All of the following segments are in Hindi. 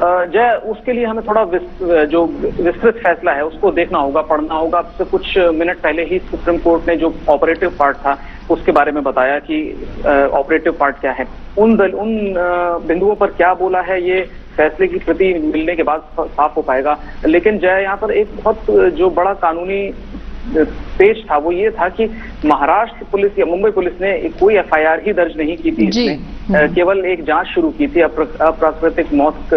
जय, उसके लिए हमें थोड़ा जो विस्तृत फैसला है उसको देखना होगा, पढ़ना होगा। अब से कुछ मिनट पहले ही सुप्रीम कोर्ट ने जो ऑपरेटिव पार्ट था उसके बारे में बताया कि ऑपरेटिव पार्ट क्या है, उन बिंदुओं पर क्या बोला है, ये फैसले की प्रति मिलने के बाद साफ हो पाएगा। लेकिन जय, यहाँ पर एक बहुत जो बड़ा कानूनी पेच था वो ये था कि महाराष्ट्र पुलिस या मुंबई पुलिस ने कोई एफआईआर ही दर्ज नहीं की थी इसमें, केवल एक जांच शुरू की थी। अप्राकृतिक मौत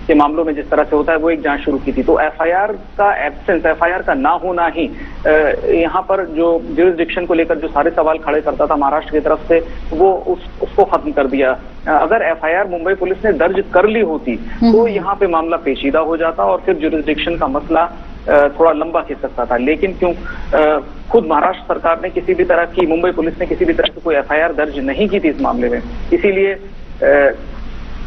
के मामलों में जिस तरह से होता है वो एक जांच शुरू की थी। तो एफआईआर का एब्सेंस, एफआईआर का ना होना ही यहाँ पर जो ज्यूरिसडिक्शन को लेकर जो सारे सवाल खड़े करता था महाराष्ट्र की तरफ से, वो उसको खत्म कर दिया। अगर एफआईआर मुंबई पुलिस ने दर्ज कर ली होती तो यहाँ पे मामला पेचीदा हो जाता और फिर ज्यूरिसडिक्शन का मसला थोड़ा लंबा खिंच सकता था। लेकिन क्यों खुद महाराष्ट्र सरकार ने किसी भी तरह की, मुंबई पुलिस ने किसी भी तरह की कोई एफआईआर दर्ज नहीं की थी इस मामले में, इसीलिए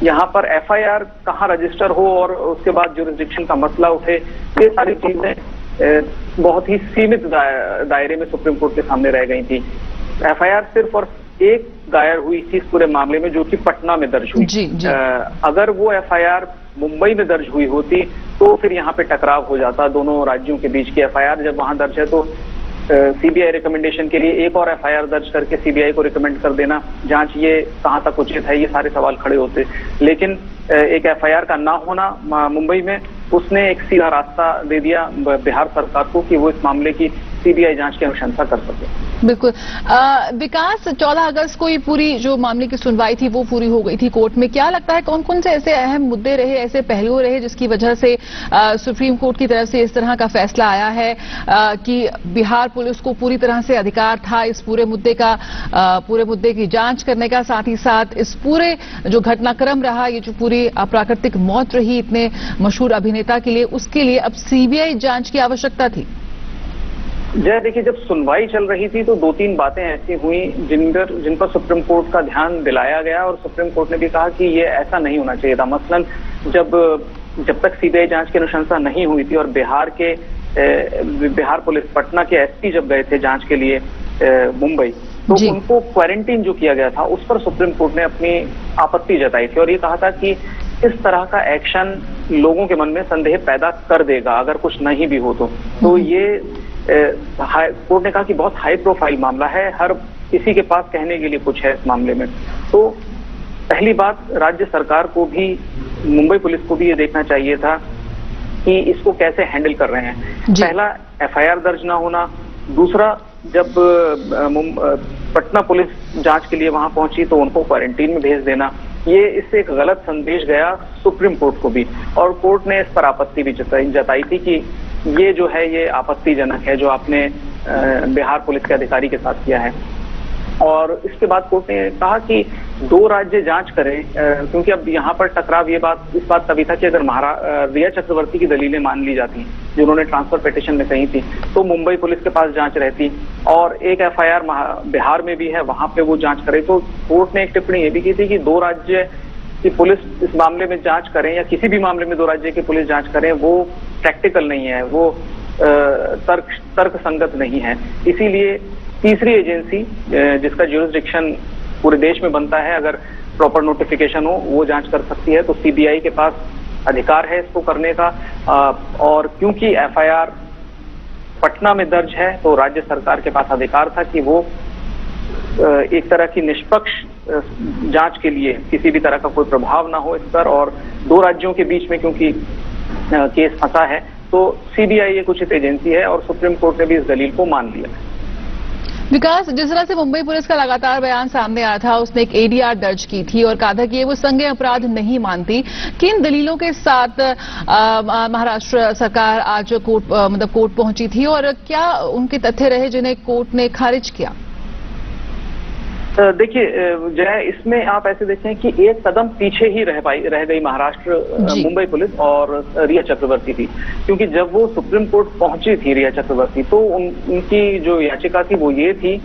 यहाँ पर एफआईआर कहाँ रजिस्टर हो और उसके बाद ज्यूरिसडिक्शन का मसला उठे, ये सारी चीजें बहुत ही सीमित दायरे में सुप्रीम कोर्ट के सामने रह गई थी। एफआईआर सिर्फ और एक दायर हुई थी इस पूरे मामले में, जो कि पटना में दर्ज हुई। अगर वो एफआईआर मुंबई में दर्ज हुई होती तो फिर यहाँ पे टकराव हो जाता दोनों राज्यों के बीच की। एफआईआर जब वहां दर्ज है तो सीबीआई रिकमेंडेशन के लिए एक और एफआईआर दर्ज करके सीबीआई को रिकमेंड कर देना जांच, ये कहां तक उचित है, ये सारे सवाल खड़े होते। लेकिन एक एफआईआर का ना होना मुंबई में, उसने एक सीधा रास्ता दे दिया बिहार सरकार को कि वो इस मामले की सीबीआई जांच की अनुशंसा कर सके। बिल्कुल। विकास, 14 अगस्त को ये पूरी जो मामले की सुनवाई थी वो पूरी हो गई थी कोर्ट में। क्या लगता है कौन कौन से ऐसे अहम मुद्दे रहे, ऐसे पहलू रहे जिसकी वजह से सुप्रीम कोर्ट की तरफ से इस तरह का फैसला आया है कि बिहार पुलिस को पूरी तरह से अधिकार था इस पूरे मुद्दे की जांच करने का, साथ ही साथ इस पूरे जो घटनाक्रम रहा, ये जो पूरी अप्राकृतिक मौत रही इतने मशहूर अभिनेता के लिए, उसके लिए अब सीबीआई जांच की आवश्यकता थी? जय, देखिए, जब सुनवाई चल रही थी तो 2-3 बातें ऐसी हुई जिन पर सुप्रीम कोर्ट का ध्यान दिलाया गया और सुप्रीम कोर्ट ने भी कहा कि ये ऐसा नहीं होना चाहिए था। मसलन जब तक सीबीआई जांच की अनुशंसा नहीं हुई थी और बिहार पुलिस, पटना के एसपी जब गए थे जांच के लिए मुंबई, तो उनको क्वारंटीन जो किया गया था उस पर सुप्रीम कोर्ट ने अपनी आपत्ति जताई थी और ये कहा था कि इस तरह का एक्शन लोगों के मन में संदेह पैदा कर देगा अगर कुछ नहीं भी हो तो ये कोर्ट ने कहा कि बहुत हाई प्रोफाइल मामला है, हर किसी के पास कहने के लिए कुछ है इस मामले में। तो पहली बात, राज्य सरकार को भी, मुंबई पुलिस को भी ये देखना चाहिए था कि इसको कैसे हैंडल कर रहे हैं। पहला, एफआईआर दर्ज ना होना। दूसरा, जब पटना पुलिस जांच के लिए वहां पहुंची तो उनको क्वारंटीन में भेज देना, ये इससे एक गलत संदेश गया सुप्रीम कोर्ट को भी, और कोर्ट ने इस पर आपत्ति भी जताई थी कि ये जो है ये आपत्तिजनक है जो आपने बिहार पुलिस के अधिकारी के साथ किया है। और इसके बाद कोर्ट ने कहा कि 2 राज्य जांच करें, क्योंकि अब यहाँ पर टकराव इस बात तभी था कि अगर रिया चक्रवर्ती की दलीलें मान ली जाती जो उन्होंने ट्रांसफर पिटीशन में कही थी तो मुंबई पुलिस के पास जांच रहती और एक एफआईआर बिहार में भी है, वहां पे वो जांच करे। तो कोर्ट ने एक टिप्पणी ये भी की थी कि 2 राज्य की पुलिस इस मामले में जांच करें या किसी भी मामले में 2 राज्य की पुलिस जांच करें, वो प्रैक्टिकल नहीं है, वो तर्क संगत नहीं है। इसीलिए तीसरी एजेंसी जिसका ज्यूरिसडिक्शन पूरे देश में बनता है, अगर प्रॉपर नोटिफिकेशन हो, वो जांच कर सकती है। तो सीबीआई के पास अधिकार है इसको करने का, और क्योंकि एफआईआर पटना में दर्ज है तो राज्य सरकार के पास अधिकार था कि वो एक तरह की निष्पक्ष जांच के लिए किसी भी तरह का कोई प्रभाव ना हो इस पर। और 2 राज्यों के बीच में क्योंकि केस फंसा है तो सीबीआई एक उचित एजेंसी है और सुप्रीम कोर्ट ने भी इस दलील को मान लिया। विकास, जिस तरह से मुंबई पुलिस का लगातार बयान सामने आया था, उसने एक एडीआर दर्ज की थी और कहा था कि वो संज्ञेय अपराध नहीं मानती। किन दलीलों के साथ महाराष्ट्र सरकार आज कोर्ट पहुंची थी और क्या उनके तथ्य रहे जिन्हें कोर्ट ने खारिज किया? देखिए जय, इसमें आप ऐसे देखें कि एक कदम पीछे ही रह गई महाराष्ट्र मुंबई पुलिस और रिया चक्रवर्ती थी, क्योंकि जब वो सुप्रीम कोर्ट पहुंची थी रिया चक्रवर्ती तो उनकी जो याचिका थी वो ये थी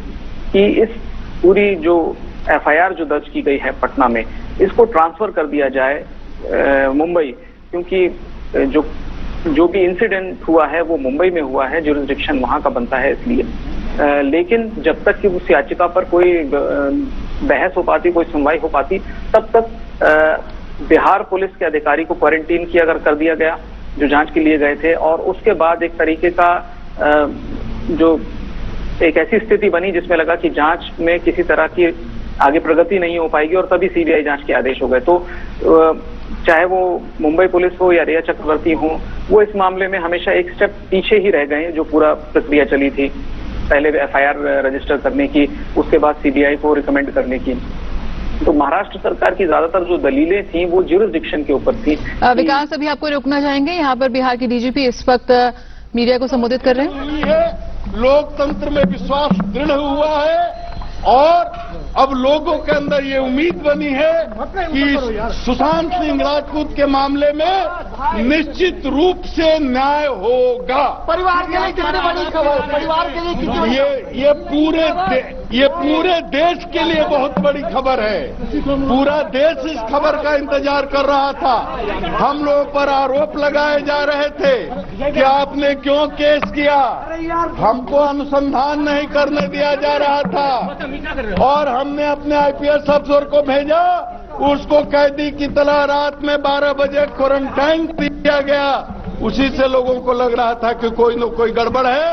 कि इस पूरी जो एफआईआर जो दर्ज की गई है पटना में, इसको ट्रांसफर कर दिया जाए मुंबई, क्योंकि जो भी इंसिडेंट हुआ है वो मुंबई में हुआ है, ज्यूरिसडिक्शन वहां का बनता है इसलिए। लेकिन जब तक कि उस याचिका पर कोई बहस हो पाती, कोई सुनवाई हो पाती, तब तक बिहार पुलिस के अधिकारी को क्वारंटीन किया कर दिया गया जो जांच के लिए गए थे, और उसके बाद एक तरीके का जो एक ऐसी स्थिति बनी जिसमें लगा कि जांच में किसी तरह की आगे प्रगति नहीं हो पाएगी, और तभी सीबीआई जांच के आदेश हो गए। तो चाहे वो मुंबई पुलिस हो या रिया चक्रवर्ती हो, वो इस मामले में हमेशा एक स्टेप पीछे ही रह गए, जो पूरा प्रक्रिया चली थी, पहले एफआईआर रजिस्टर करने की, उसके बाद सीबीआई को रिकमेंड करने की। तो महाराष्ट्र सरकार की ज्यादातर जो दलीलें थी वो ज्यूरिसडिक्शन के ऊपर थी। विकास, अभी आपको रोकना चाहेंगे, यहाँ पर बिहार के डीजीपी इस वक्त मीडिया को संबोधित कर रहे हैं। लोकतंत्र में विश्वास दृढ़ हुआ है और अब लोगों के अंदर ये उम्मीद बनी है कि सुशांत सिंह राजपूत के मामले में निश्चित रूप से न्याय होगा। परिवार के लिए कितनी बड़ी खबर, परिवार के लिए कितनी बड़ी, ये पूरे देश के लिए बहुत बड़ी खबर है। पूरा देश इस खबर का इंतजार कर रहा था। हम लोगों पर आरोप लगाए जा रहे थे कि आपने क्यों केस किया, हमको अनुसंधान नहीं करने दिया जा रहा था, और हमने अपने आईपीएस अफसर को भेजा, उसको कैदी की तरह रात में 12 बजे क्वारंटाइन किया गया। उसी से लोगों को लग रहा था कि कोई न कोई गड़बड़ है।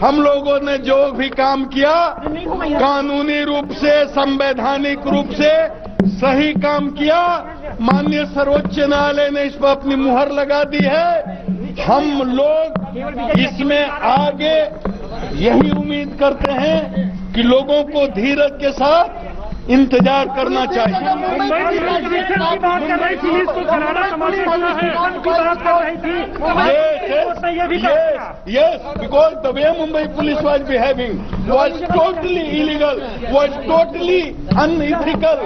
हम लोगों ने जो भी काम किया कानूनी रूप से, संवैधानिक रूप से सही काम किया। माननीय सर्वोच्च न्यायालय ने इस पर अपनी मुहर लगा दी है। हम लोग इसमें आगे यही उम्मीद करते हैं कि लोगों को धीरज के साथ इंतजार करना चाहिए। Yes, because the way Mumbai police was behaving was totally illegal, was totally unethical,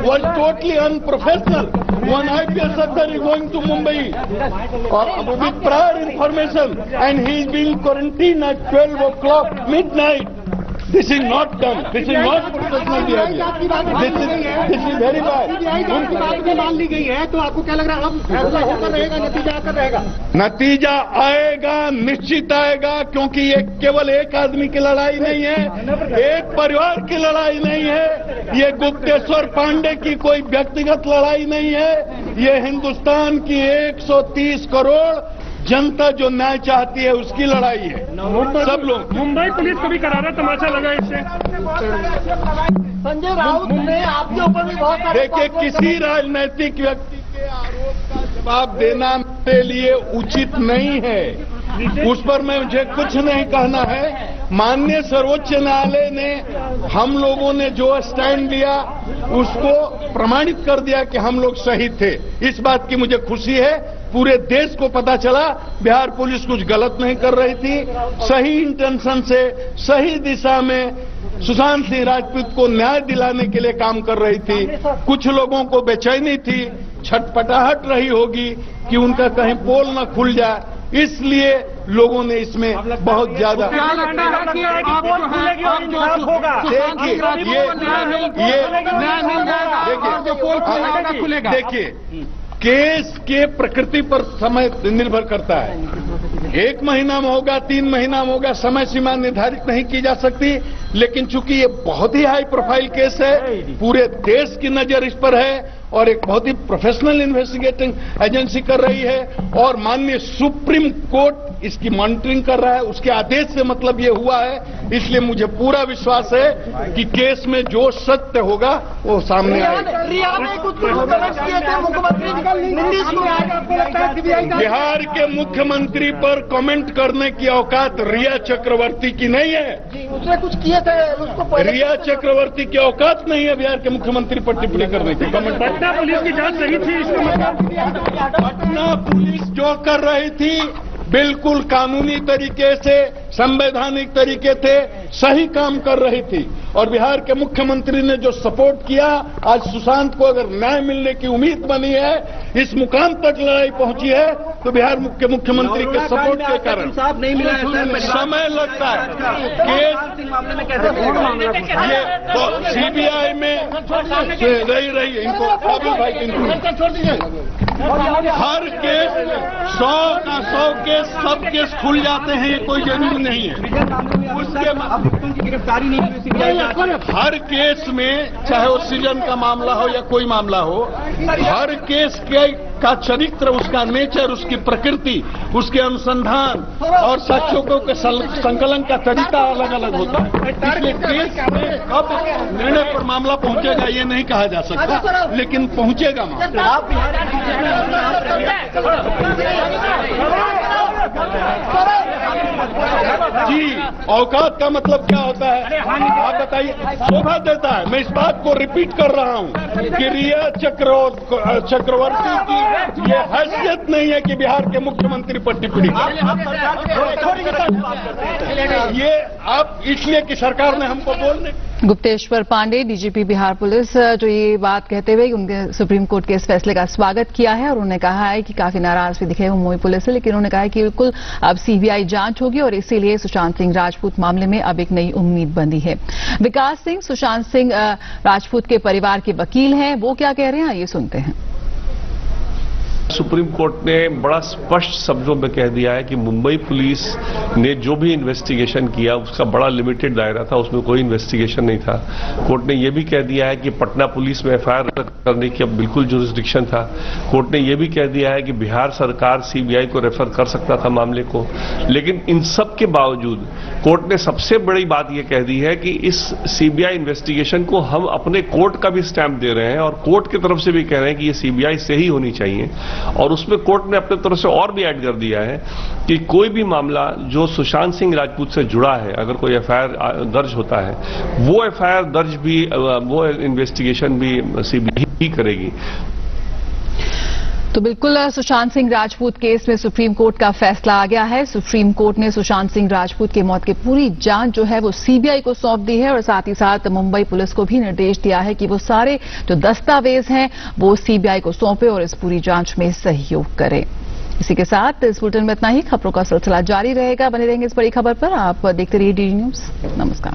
was totally unprofessional. One IPS officer is going to Mumbai with prior information and he is being quarantined at 12 o'clock midnight. This is not done. This is not professional behavior. This is very bad. मान ली गई है, तो आपको क्या लग रहा है, अब फैसला होकर रहेगा, नतीजा आकर रहेगा? नतीजा आएगा, निश्चित आएगा, क्योंकि ये केवल एक आदमी की लड़ाई नहीं है, एक परिवार की लड़ाई नहीं है, ये गुप्तेश्वर पांडे की कोई व्यक्तिगत लड़ाई नहीं है, ये हिंदुस्तान की 130 करोड़ जनता जो न्याय चाहती है उसकी लड़ाई है। सब लोग, मुंबई पुलिस को भी करारा तमाचा लगा इससे। संजय राउत ने आपके ऊपर भी बहुत सारे, देखिए, किसी राजनीतिक व्यक्ति के आरोप का जवाब देना मेरे लिए उचित नहीं है, उस पर मुझे कुछ नहीं कहना है। माननीय सर्वोच्च न्यायालय ने हम लोगों ने जो स्टैंड लिया उसको प्रमाणित कर दिया कि हम लोग सही थे। इस बात की मुझे खुशी है। पूरे देश को पता चला बिहार पुलिस कुछ गलत नहीं कर रही थी, सही इंटेंशन से सही दिशा में सुशांत सिंह राजपूत को न्याय दिलाने के लिए काम कर रही थी। कुछ लोगों को बेचैनी थी, छटपटाहट रही होगी कि उनका कहीं पोल न खुल जाए, इसलिए लोगों ने इसमें बहुत ज्यादा देखिए, केस के प्रकृति पर समय निर्भर करता है। 1 महीना में होगा, 3 महीना में होगा, समय सीमा निर्धारित नहीं की जा सकती। लेकिन चूंकि ये बहुत ही हाई प्रोफाइल केस है, पूरे देश की नजर इस पर है और एक बहुत ही प्रोफेशनल इन्वेस्टिगेटिंग एजेंसी कर रही है, और माननीय सुप्रीम कोर्ट इसकी मॉनिटरिंग कर रहा है। उसके आदेश से मतलब ये हुआ है, इसलिए मुझे पूरा विश्वास है कि केस में जो सत्य होगा वो सामने आएगा। बिहार के मुख्यमंत्री पर कमेंट करने की औकात रिया चक्रवर्ती की नहीं है। उसने कुछ किए थे, उसको रिया चक्रवर्ती की औकात नहीं है बिहार के मुख्यमंत्री पर टिप्पणी करने की। पटना पुलिस की जांच सही थी, इसका मतलब पटना पुलिस जो कर रही थी बिल्कुल कानूनी तरीके से, संवैधानिक तरीके से सही काम कर रही थी, और बिहार के मुख्यमंत्री ने जो सपोर्ट किया, आज सुशांत को अगर न्याय मिलने की उम्मीद बनी है, इस मुकाम तक लड़ाई पहुंची है, तो बिहार के मुख्यमंत्री के सपोर्ट के कारण इंसाफ नहीं मिला है सर। समय लगता है। केस मामले में कैसे ये तो सीबीआई में रही इनको काबिल भाई हर केस 100 का 100 केस सब केस खुल जाते हैं, ये कोई जरूरी नहीं है। उसके गिरफ्तारी नहीं हुई सीबीआई। हर केस में चाहे वो सृजन का मामला हो या कोई मामला हो, हर केस का चरित्र, उसका नेचर, उसकी प्रकृति, उसके अनुसंधान और साक्ष्यों के संकलन का तरीका अलग अलग होता है। इसलिए केस में कब निर्णय पर मामला पहुंचेगा ये नहीं कहा जा सकता, लेकिन पहुंचेगा मामला। जी, औकात का मतलब क्या होता है आप बताइए। शोभा देता है। मैं इस बात को रिपीट कर रहा हूं कि रिया चक्रवर्ती की ये हैसियत नहीं है कि बिहार के मुख्यमंत्री पर टिप्पणी ये आप इसलिए कि सरकार ने हमको बोलने। गुप्तेश्वर पांडे, डीजीपी बिहार पुलिस, जो ये बात कहते हुए उनके सुप्रीम कोर्ट के इस फैसले का स्वागत किया है और उन्होंने कहा है कि काफी नाराज भी दिखे मुंबई पुलिस से, लेकिन उन्होंने कहा है कि बिल्कुल अब सीबीआई जांच होगी और इसीलिए सुशांत सिंह राजपूत मामले में अब एक नई उम्मीद बंधी है। विकास सिंह सुशांत सिंह राजपूत के परिवार के वकील हैं, वो क्या कह रहे हैं आइए सुनते हैं। सुप्रीम कोर्ट ने बड़ा स्पष्ट शब्दों में कह दिया है कि मुंबई पुलिस ने जो भी इन्वेस्टिगेशन किया उसका बड़ा लिमिटेड दायरा था, उसमें कोई इन्वेस्टिगेशन नहीं था। कोर्ट ने यह भी कह दिया है कि पटना पुलिस में एफआईआर करने की अब बिल्कुल जुरिस्डिक्शन था। कोर्ट ने यह भी कह दिया है कि बिहार सरकार सीबीआई को रेफर कर सकता था मामले को, लेकिन इन सब के बावजूद कोर्ट ने सबसे बड़ी बात यह कह दी है कि इस सीबीआई इन्वेस्टिगेशन को हम अपने कोर्ट का भी स्टैंप दे रहे हैं और कोर्ट की तरफ से भी कह रहे हैं कि ये सीबीआई से ही होनी चाहिए। और उसमें कोर्ट ने अपने तरफ से और भी ऐड कर दिया है कि कोई भी मामला जो सुशांत सिंह राजपूत से जुड़ा है, अगर कोई एफआईआर दर्ज होता है, वो एफआईआर दर्ज भी, वो इन्वेस्टिगेशन भी सीबीआई ही करेगी। तो बिल्कुल सुशांत सिंह राजपूत केस में सुप्रीम कोर्ट का फैसला आ गया है। सुप्रीम कोर्ट ने सुशांत सिंह राजपूत की मौत की पूरी जांच जो है वो सीबीआई को सौंप दी है और साथ ही साथ मुंबई पुलिस को भी निर्देश दिया है कि वो सारे जो दस्तावेज हैं वो सीबीआई को सौंपे और इस पूरी जांच में सहयोग करे। इसी के साथ इस बुलेटिन में इतना ही। खबरों का सिलसिला जारी रहेगा, बने रहेंगे इस बड़ी खबर पर। आप देखते रहिए डीडी न्यूज। नमस्कार।